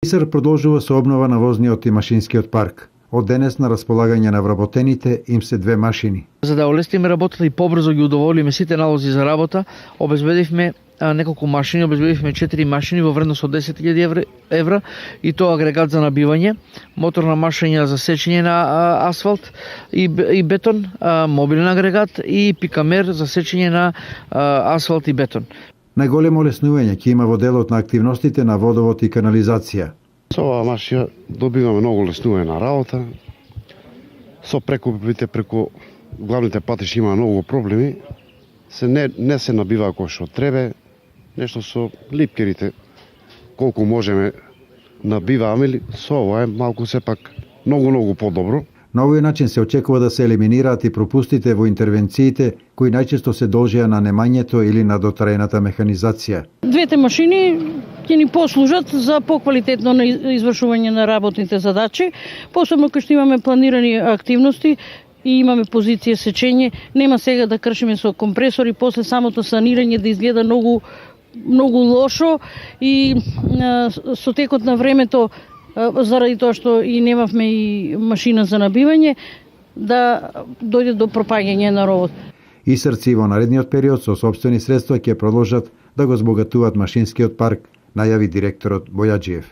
ИСР продолжува со обнова на возниот и машинскиот парк. Од денес на располагање на вработените им се 2 машини. За да олестиме работата и побрзо ги удоволиме сите налози за работа, обезбедивме неколку машини, обезбедивме 4 машини во вредност од 10.000 евра и тоа агрегат за набивање, моторна машина за сечење на асфалт и бетон, мобилен агрегат и пикамер за сечење на асфалт и бетон. Најголемо олеснување ќе има во делот на активностите на водовод и канализација. Со оваа машина добиваме многу леснување на работа. Со прекупите преку главните патиши има многу проблеми. Не се набива кој што треба. Нешто со липкерите колку можеме набиваме, со ова е малку сепак многу подобро. На овој начин се очекува да се елиминираат и пропустите во интервенциите кои најчесто се должеа на немањето или на дотарената механизација. Двете машини ќе ни послужат за поквалитетно извршување на работните задачи, посебно кога што имаме планирани активности и имаме позиција сечење, нема сега да кршиме со компресори, после самото санирање да изгледа многу лошо и со текот на времето, заради тоа што и немавме и машина за набивање, да дојде до пропаѓање на ровот. ИСР во наредниот период со сопствени средства ќе продолжат да го збогатуваат машинскиот парк, најави директорот Бојаджиев.